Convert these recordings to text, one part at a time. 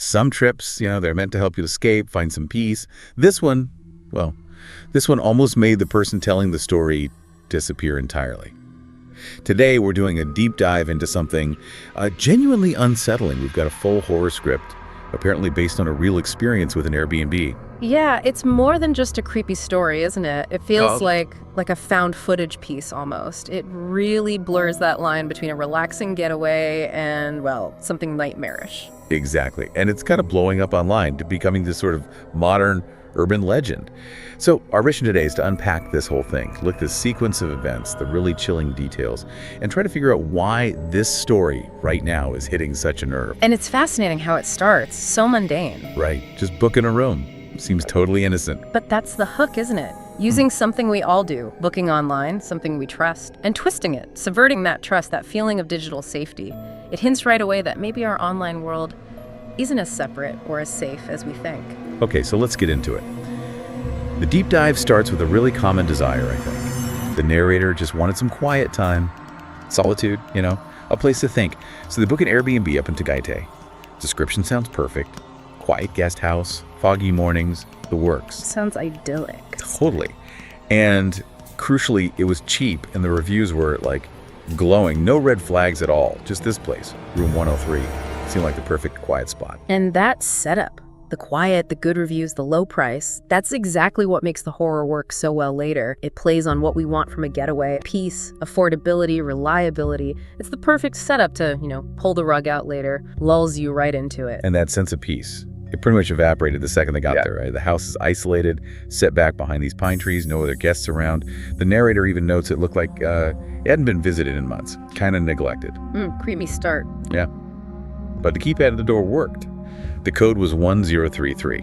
Some trips, they're meant to help you escape, find some peace. This one, this one almost made the person telling the story disappear entirely. Today, we're doing a deep dive into something genuinely unsettling. We've got a full horror script, apparently based on a real experience with an Airbnb. Yeah, it's more than just a creepy story, isn't it? It feels like a found footage piece almost. It really blurs that line between a relaxing getaway and, something nightmarish. Exactly. And it's kind of blowing up online to becoming this sort of modern urban legend. So our mission today is to unpack this whole thing, look at the sequence of events, the really chilling details, and try to figure out why this story right now is hitting such a nerve. And it's fascinating how it starts, so mundane. Right, just booking a room. Seems totally innocent. But that's the hook, isn't it? Using something we all do, booking online, something we trust, and twisting it, subverting that trust, that feeling of digital safety. It hints right away that maybe our online world isn't as separate or as safe as we think. Okay, so let's get into it. The deep dive starts with a really common desire, I think. The narrator just wanted some quiet time, solitude, a place to think. So they book an Airbnb up in Tagaytay. Description sounds perfect. Quiet guest house, foggy mornings, the works. Sounds idyllic. Totally. And crucially, it was cheap and the reviews were glowing. No red flags at all. Just this place, room 103. Seemed like the perfect quiet spot. And that setup, the quiet, the good reviews, the low price, that's exactly what makes the horror work so well later. It plays on what we want from a getaway: peace, affordability, reliability. It's the perfect setup to, pull the rug out later, lulls you right into it. And that sense of peace, it pretty much evaporated the second they got there, right? The house is isolated, set back behind these pine trees, no other guests around. The narrator even notes it looked like it hadn't been visited in months, kind of neglected. Creepy start. Yeah. But the keypad at the door worked. The code was 1033.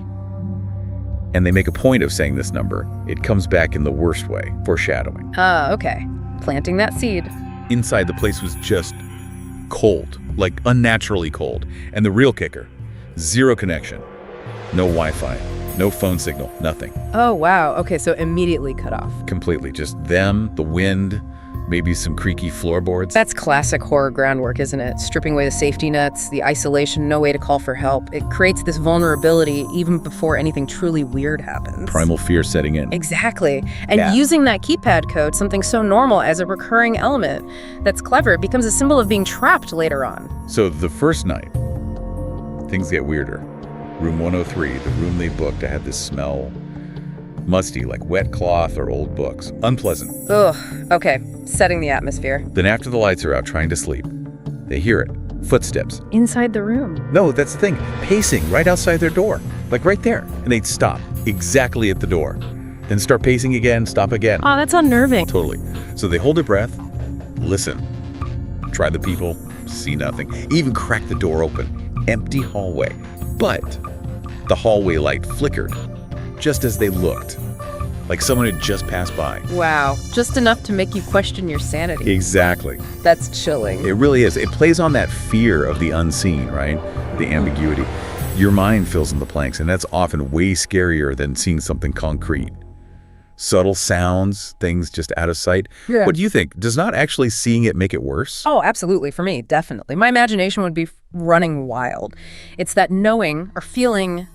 And they make a point of saying this number. It comes back in the worst way, foreshadowing. Okay. Planting that seed. Inside, the place was just cold, unnaturally cold. And the real kicker, zero connection, no Wi-Fi, no phone signal, nothing. Oh, wow. Okay, so immediately cut off. Completely. Just them, the wind, maybe some creaky floorboards. That's classic horror groundwork, isn't it? Stripping away the safety nets, the isolation, no way to call for help. It creates this vulnerability even before anything truly weird happens. Primal fear setting in. Exactly. And using that keypad code, something so normal as a recurring element that's clever, it becomes a symbol of being trapped later on. So the first night, things get weirder. Room 103, the room they booked, had this smell, musty, like wet cloth or old books. Unpleasant. Ugh, okay, setting the atmosphere. Then after the lights are out trying to sleep, they hear it. Footsteps. Inside the room. No, that's the thing. Pacing right outside their door. Right there. And they'd stop exactly at the door. Then start pacing again, stop again. Oh, that's unnerving. Totally. So they hold their breath, listen, try the people, see nothing. Even crack the door open. Empty hallway. But the hallway light flickered just as they looked, like someone had just passed by. Wow, just enough to make you question your sanity. Exactly. That's chilling. It really is. It plays on that fear of the unseen, right? The ambiguity. Your mind fills in the blanks, and that's often way scarier than seeing something concrete. Subtle sounds, things just out of sight. Yeah. What do you think? Does not actually seeing it make it worse? Oh, absolutely. For me, definitely. My imagination would be running wild. It's that knowing or feeling,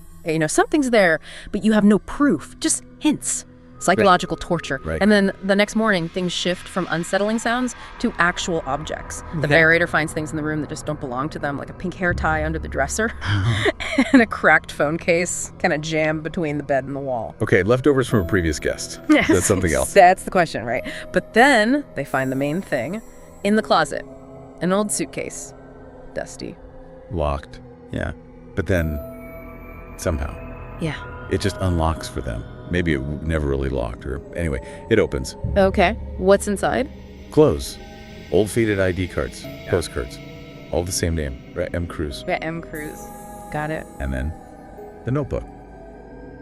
something's there, but you have no proof, just hints. Psychological torture. Right. And then the next morning, things shift from unsettling sounds to actual objects. The narrator finds things in the room that just don't belong to them, like a pink hair tie under the dresser and a cracked phone case kind of jammed between the bed and the wall. Okay, leftovers from a previous guest. That's something else. That's the question, right? But then they find the main thing in the closet, an old suitcase, dusty. Locked. Yeah. But then, somehow, it just unlocks for them. Maybe it never really locked, or anyway, it opens. Okay, what's inside? Clothes, old faded ID cards, postcards, all the same name, M. Cruz. M. Cruz. Got it. And then the notebook,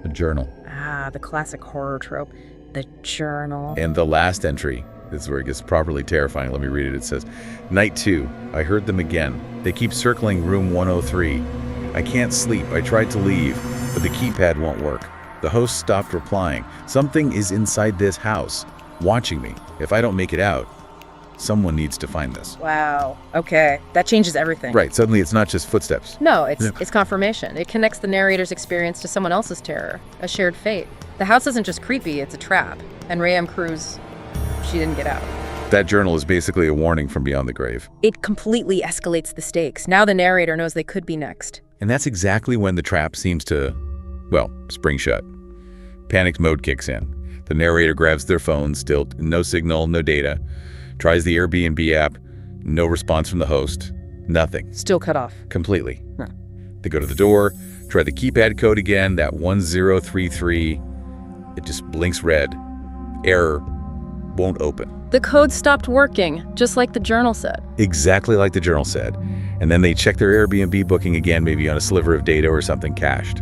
the journal. Ah, the classic horror trope, the journal. And the last entry, this is where it gets properly terrifying. Let me read it. It says, Night 2, I heard them again. They keep circling room 103. I can't sleep. I tried to leave, but the keypad won't work. The host stopped replying. Something is inside this house, watching me. If I don't make it out, Someone needs to find this. Wow. Okay. That changes everything. Right, suddenly it's not just footsteps. No, it's confirmation. It connects the narrator's experience to someone else's terror, a shared fate. The house isn't just creepy, it's a trap. And Ray M. Cruz, she didn't get out. That journal is basically a warning from beyond the grave. It completely escalates the stakes. Now the narrator knows they could be next. And that's exactly when the trap seems to, well, spring shut. Panic mode kicks in. The narrator grabs their phone, still no signal, no data. Tries the Airbnb app, no response from the host, nothing. Still cut off. Completely. Huh. They go to the door, try the keypad code again, that 1033. It just blinks red. Error. Won't open. The code stopped working, just like the journal said. Exactly like the journal said. And then they check their Airbnb booking again, maybe on a sliver of data or something cached.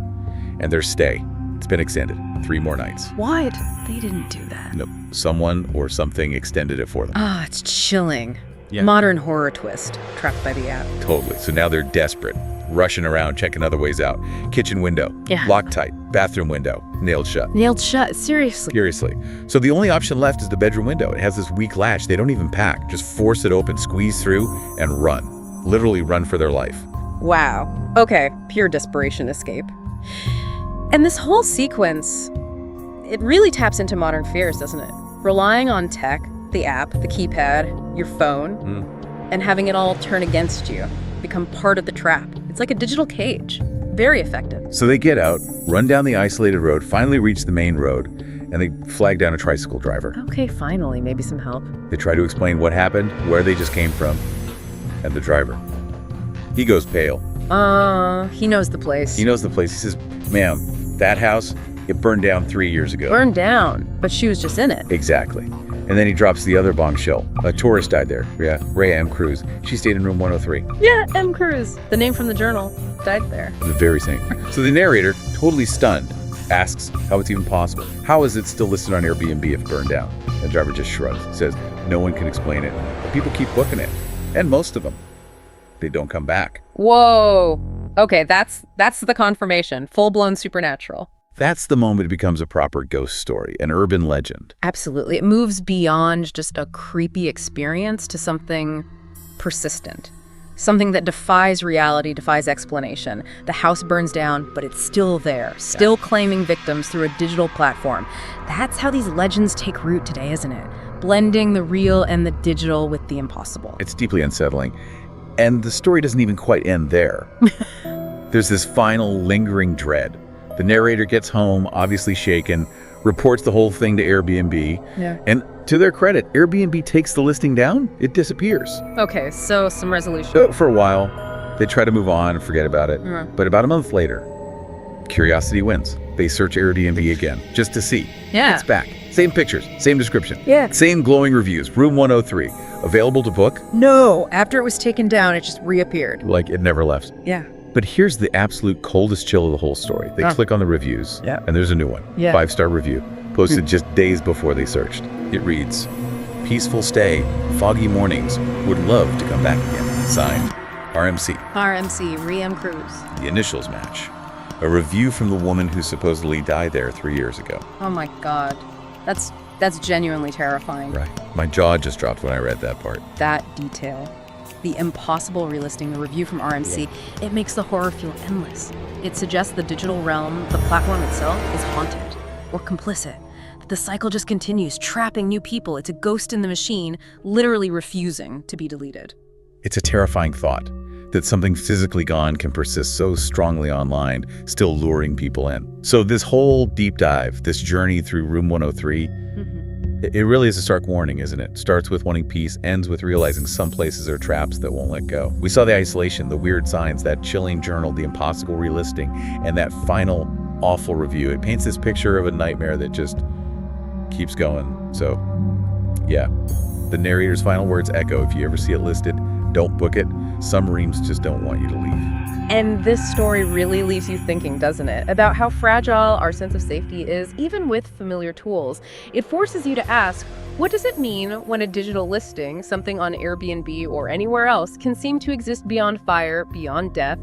And their stay, it's been extended 3 more nights. What? They didn't do that. Nope. Someone or something extended it for them. Ah, it's chilling. Yeah. Modern horror twist, trapped by the app. Totally. So now they're desperate, rushing around, checking other ways out. Kitchen window, Yeah. locked tight. Bathroom window, nailed shut. Nailed shut, seriously. Seriously. So the only option left is the bedroom window. It has this weak latch. They don't even pack. Just force it open, squeeze through, and run. Literally run for their life. Wow. Okay, pure desperation escape. And this whole sequence, it really taps into modern fears, doesn't it? Relying on tech, the app, the keypad, your phone, and having it all turn against you, become part of the trap. It's like a digital cage. Very effective. So they get out, run down the isolated road, finally reach the main road, and they flag down a tricycle driver. Okay, finally, maybe some help. They try to explain what happened, where they just came from, and the driver. He goes pale. He knows the place. He knows the place. He says, "Ma'am, that house, it burned down 3 years ago." Burned down, but she was just in it. Exactly. And then he drops the other bombshell. A tourist died there. Yeah, Ray M. Cruz. She stayed in room 103. Yeah, M. Cruz, the name from the journal, died there. The very same. So the narrator, totally stunned, asks how it's even possible. How is it still listed on Airbnb if it burned down? And the driver just shrugs, says no one can explain it. But people keep booking it. And most of them, they don't come back. Whoa. Okay, that's the confirmation. Full-blown supernatural. That's the moment it becomes a proper ghost story, an urban legend. Absolutely. It moves beyond just a creepy experience to something persistent. Something that defies reality, defies explanation. The house burns down, but it's still there, still claiming victims through a digital platform. That's how these legends take root today, isn't it? Blending the real and the digital with the impossible. It's deeply unsettling. And the story doesn't even quite end there. There's this final lingering dread. The narrator gets home, obviously shaken, reports the whole thing to Airbnb. Yeah. And to their credit, Airbnb takes the listing down. It disappears. Okay, so some resolution. For a while, they try to move on and forget about it. But about a month later, curiosity wins. They search Airbnb again, just to see. Yeah. It's back. Same pictures, same description. Yeah. Same glowing reviews. Room 103. Available to book. No, after it was taken down, it just reappeared. Like it never left. Yeah. But here's the absolute coldest chill of the whole story. They click on the reviews, and there's a new one. Yeah. 5-star review, posted just days before they searched. It reads, "Peaceful stay, foggy mornings, would love to come back again." Signed, RMC. RMC, Ray M. Cruz. The initials match. A review from the woman who supposedly died there 3 years ago. Oh my God. That's genuinely terrifying. Right. My jaw just dropped when I read that part. That detail. The impossible relisting, the review from RMC, it makes the horror feel endless. It suggests the digital realm, the platform itself, is haunted or complicit. That the cycle just continues, trapping new people. It's a ghost in the machine, literally refusing to be deleted. It's a terrifying thought that something physically gone can persist so strongly online, still luring people in. So this whole deep dive, this journey through room 103, it really is a stark warning, isn't it? Starts with wanting peace, ends with realizing some places are traps that won't let go. We saw the isolation, the weird signs, that chilling journal, the impossible relisting, and that final awful review. It paints this picture of a nightmare that just keeps going. So, yeah. The narrator's final words echo. If you ever see it listed, don't book it. Some reams just don't want you to leave. And this story really leaves you thinking, doesn't it? About how fragile our sense of safety is, even with familiar tools. It forces you to ask, what does it mean when a digital listing, something on Airbnb or anywhere else, can seem to exist beyond fire, beyond death?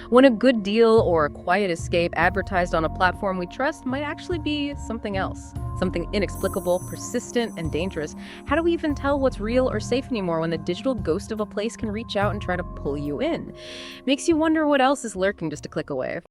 When a good deal or a quiet escape advertised on a platform we trust might actually be something else? Something inexplicable, persistent, and dangerous. How do we even tell what's real or safe anymore when the digital ghost of a place can reach out and try to pull you in? Makes you wonder what else is lurking just a click away.